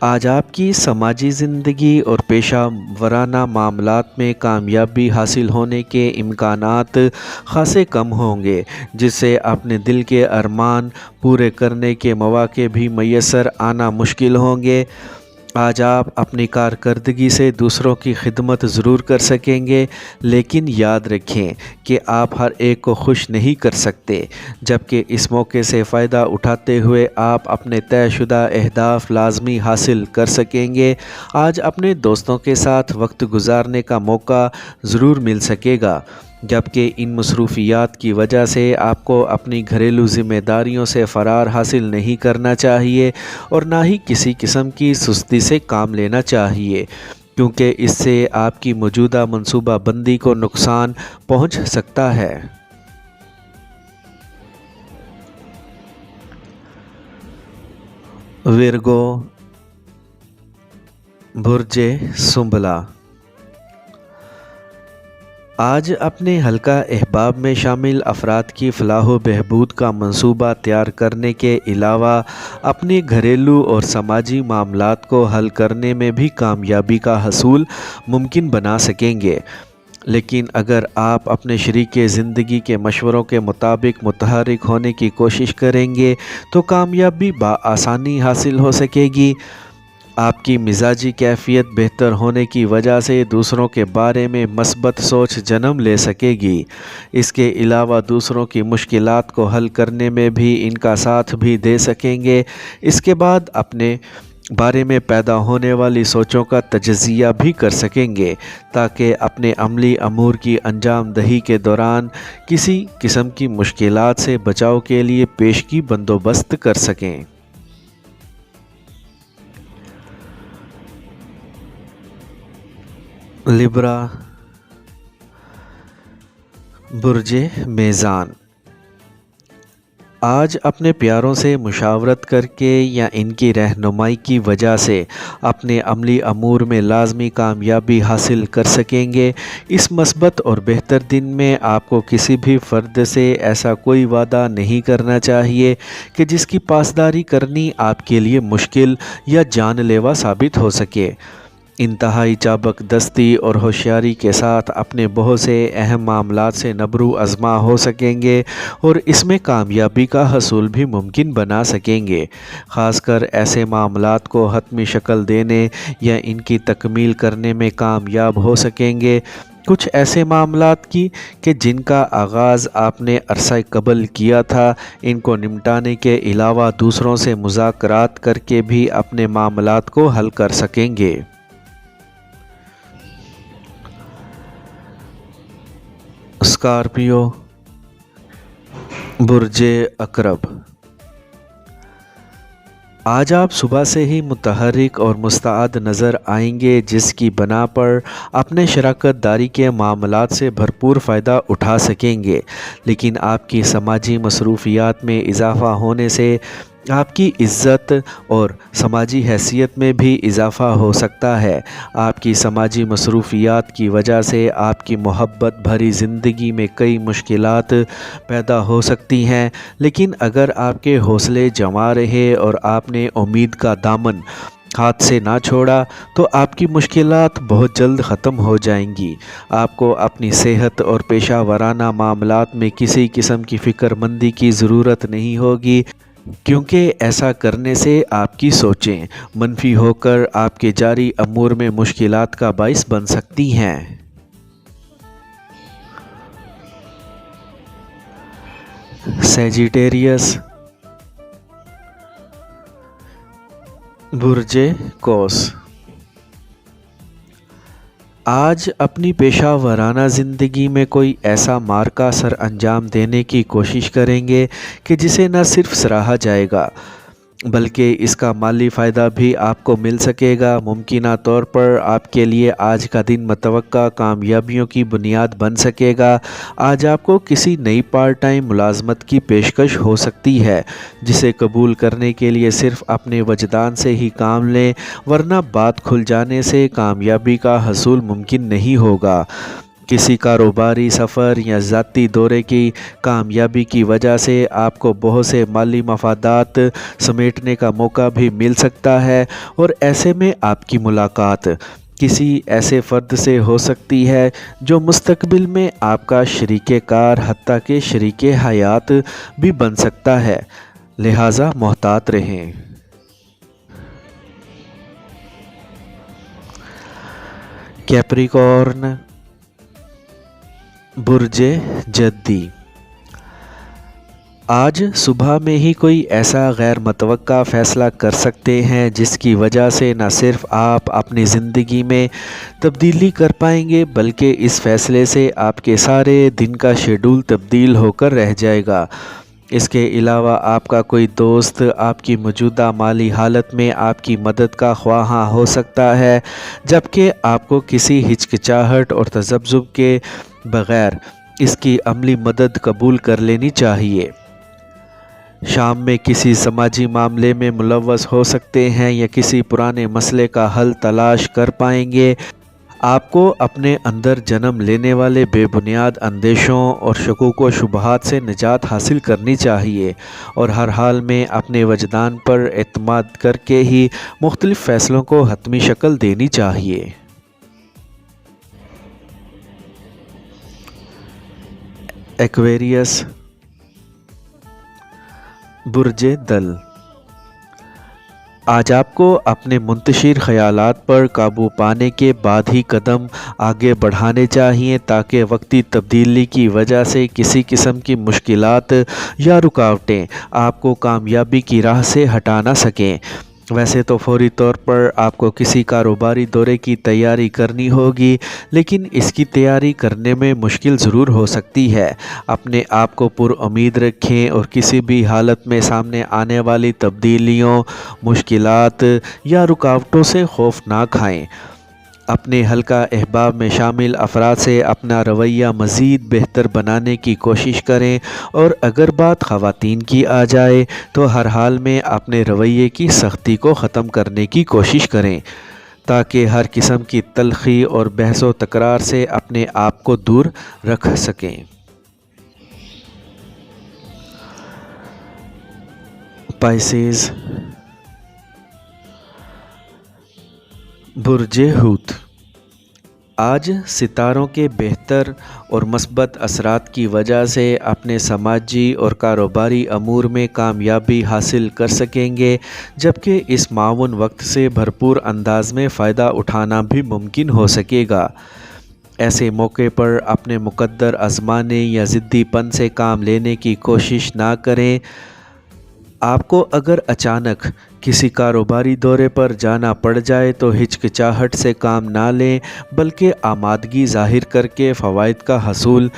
آج آپ کی سماجی زندگی اور پیشہ ورانہ معاملات میں کامیابی حاصل ہونے کے امکانات خاصے کم ہوں گے، جس سے اپنے دل کے ارمان پورے کرنے کے مواقع بھی میسر آنا مشکل ہوں گے۔ آج آپ اپنی کارکردگی سے دوسروں کی خدمت ضرور کر سکیں گے، لیکن یاد رکھیں کہ آپ ہر ایک کو خوش نہیں کر سکتے، جبکہ اس موقع سے فائدہ اٹھاتے ہوئے آپ اپنے طے شدہ اہداف لازمی حاصل کر سکیں گے۔ آج اپنے دوستوں کے ساتھ وقت گزارنے کا موقع ضرور مل سکے گا، جبکہ ان مصروفیات کی وجہ سے آپ کو اپنی گھریلو ذمہ داریوں سے فرار حاصل نہیں کرنا چاہیے اور نہ ہی کسی قسم کی سستی سے کام لینا چاہیے، کیونکہ اس سے آپ کی موجودہ منصوبہ بندی کو نقصان پہنچ سکتا ہے۔ ورگو، برج سنبلہ، آج اپنے حلقہ احباب میں شامل افراد کی فلاح و بہبود کا منصوبہ تیار کرنے کے علاوہ اپنے گھریلو اور سماجی معاملات کو حل کرنے میں بھی کامیابی کا حصول ممکن بنا سکیں گے۔ لیکن اگر آپ اپنے شریک زندگی کے مشوروں کے مطابق متحرک ہونے کی کوشش کریں گے تو کامیابی بآسانی حاصل ہو سکے گی۔ آپ کی مزاجی کیفیت بہتر ہونے کی وجہ سے دوسروں کے بارے میں مثبت سوچ جنم لے سکے گی۔ اس کے علاوہ دوسروں کی مشکلات کو حل کرنے میں بھی ان کا ساتھ بھی دے سکیں گے۔ اس کے بعد اپنے بارے میں پیدا ہونے والی سوچوں کا تجزیہ بھی کر سکیں گے، تاکہ اپنے عملی امور کی انجام دہی کے دوران کسی قسم کی مشکلات سے بچاؤ کے لیے پیشگی بندوبست کر سکیں۔ لبرا، برج میزان، آج اپنے پیاروں سے مشاورت کر کے یا ان کی رہنمائی کی وجہ سے اپنے عملی امور میں لازمی کامیابی حاصل کر سکیں گے۔ اس مثبت اور بہتر دن میں آپ کو کسی بھی فرد سے ایسا کوئی وعدہ نہیں کرنا چاہیے کہ جس کی پاسداری کرنی آپ کے لیے مشکل یا جان لیوا ثابت ہو سکے۔ انتہائی چابک دستی اور ہوشیاری کے ساتھ اپنے بہت سے اہم معاملات سے نبرو ازما ہو سکیں گے اور اس میں کامیابی کا حصول بھی ممکن بنا سکیں گے۔ خاص کر ایسے معاملات کو حتمی شکل دینے یا ان کی تکمیل کرنے میں کامیاب ہو سکیں گے۔ کچھ ایسے معاملات کی کہ جن کا آغاز آپ نے عرصہ قبل کیا تھا، ان کو نمٹانے کے علاوہ دوسروں سے مذاکرات کر کے بھی اپنے معاملات کو حل کر سکیں گے۔ اسکارپیو، برج عقرب، آج آپ صبح سے ہی متحرک اور مستعد نظر آئیں گے، جس کی بنا پر اپنے شراکت داری کے معاملات سے بھرپور فائدہ اٹھا سکیں گے، لیکن آپ کی سماجی مصروفیات میں اضافہ ہونے سے آپ کی عزت اور سماجی حیثیت میں بھی اضافہ ہو سکتا ہے۔ آپ کی سماجی مصروفیات کی وجہ سے آپ کی محبت بھری زندگی میں کئی مشکلات پیدا ہو سکتی ہیں، لیکن اگر آپ کے حوصلے جمع رہے اور آپ نے امید کا دامن ہاتھ سے نہ چھوڑا تو آپ کی مشکلات بہت جلد ختم ہو جائیں گی۔ آپ کو اپنی صحت اور پیشہ ورانہ معاملات میں کسی قسم کی فکر مندی کی ضرورت نہیں ہوگی، کیونکہ ایسا کرنے سے آپ کی سوچیں منفی ہو کر آپ کے جاری امور میں مشکلات کا باعث بن سکتی ہیں۔ سیجیٹیریس، برج قوس، آج اپنی پیشہ ورانہ زندگی میں کوئی ایسا مارکا سر انجام دینے کی کوشش کریں گے کہ جسے نہ صرف سراہا جائے گا بلکہ اس کا مالی فائدہ بھی آپ کو مل سکے گا۔ ممکنہ طور پر آپ کے لیے آج کا دن متوقع کامیابیوں کی بنیاد بن سکے گا۔ آج آپ کو کسی نئی پارٹ ٹائم ملازمت کی پیشکش ہو سکتی ہے، جسے قبول کرنے کے لیے صرف اپنے وجدان سے ہی کام لیں، ورنہ بات کھل جانے سے کامیابی کا حصول ممکن نہیں ہوگا۔ کسی کاروباری سفر یا ذاتی دورے کی کامیابی کی وجہ سے آپ کو بہت سے مالی مفادات سمیٹنے کا موقع بھی مل سکتا ہے، اور ایسے میں آپ کی ملاقات کسی ایسے فرد سے ہو سکتی ہے جو مستقبل میں آپ کا شریک کار حتیٰ کہ شریک حیات بھی بن سکتا ہے، لہٰذا محتاط رہیں۔ کیپریکارن، برج جدی، آج صبح میں ہی کوئی ایسا غیر متوقع فیصلہ کر سکتے ہیں جس کی وجہ سے نہ صرف آپ اپنی زندگی میں تبدیلی کر پائیں گے بلکہ اس فیصلے سے آپ کے سارے دن کا شیڈول تبدیل ہو کر رہ جائے گا۔ اس کے علاوہ آپ کا کوئی دوست آپ کی موجودہ مالی حالت میں آپ کی مدد کا خواہاں ہو سکتا ہے، جبکہ آپ کو کسی ہچکچاہٹ اور تذبذب کے بغیر اس کی عملی مدد قبول کر لینی چاہیے۔ شام میں کسی سماجی معاملے میں ملوث ہو سکتے ہیں یا کسی پرانے مسئلے کا حل تلاش کر پائیں گے۔ آپ کو اپنے اندر جنم لینے والے بے بنیاد اندیشوں اور شکوک و شبہات سے نجات حاصل کرنی چاہیے، اور ہر حال میں اپنے وجدان پر اعتماد کر کے ہی مختلف فیصلوں کو حتمی شکل دینی چاہیے۔ ایکویریس، برج دل، آج آپ کو اپنے منتشر خیالات پر قابو پانے کے بعد ہی قدم آگے بڑھانے چاہیے تاکہ وقتی تبدیلی کی وجہ سے کسی قسم کی مشکلات یا رکاوٹیں آپ کو کامیابی کی راہ سے ہٹا نہ سکیں۔ ویسے تو فوری طور پر آپ کو کسی کاروباری دورے کی تیاری کرنی ہوگی، لیکن اس کی تیاری کرنے میں مشکل ضرور ہو سکتی ہے۔ اپنے آپ کو پر امید رکھیں اور کسی بھی حالت میں سامنے آنے والی تبدیلیوں، مشکلات یا رکاوٹوں سے خوف نہ کھائیں۔ اپنے حلقہ احباب میں شامل افراد سے اپنا رویہ مزید بہتر بنانے کی کوشش کریں، اور اگر بات خواتین کی آ جائے تو ہر حال میں اپنے رویے کی سختی کو ختم کرنے کی کوشش کریں تاکہ ہر قسم کی تلخی اور بحث و تکرار سے اپنے آپ کو دور رکھ سکیں۔ پائسیز، برج حوت، آج ستاروں کے بہتر اور مثبت اثرات کی وجہ سے اپنے سماجی اور کاروباری امور میں کامیابی حاصل کر سکیں گے، جبکہ اس معاون وقت سے بھرپور انداز میں فائدہ اٹھانا بھی ممکن ہو سکے گا۔ ایسے موقع پر اپنے مقدر آزمانے یا ضدی پن سے کام لینے کی کوشش نہ کریں۔ آپ کو اگر اچانک کسی کاروباری دورے پر جانا پڑ جائے تو ہچکچاہٹ سے کام نہ لیں بلکہ آمادگی ظاہر کر کے فوائد کا حصول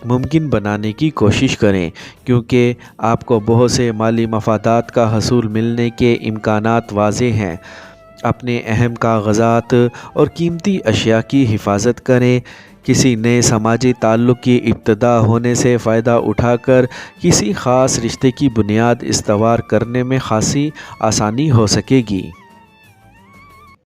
ممکن بنانے کی کوشش کریں، کیونکہ آپ کو بہت سے مالی مفادات کا حصول ملنے کے امکانات واضح ہیں۔ اپنے اہم کاغذات اور قیمتی اشیاء کی حفاظت کریں۔ کسی نئے سماجی تعلق کی ابتدا ہونے سے فائدہ اٹھا کر کسی خاص رشتے کی بنیاد استوار کرنے میں خاصی آسانی ہو سکے گی۔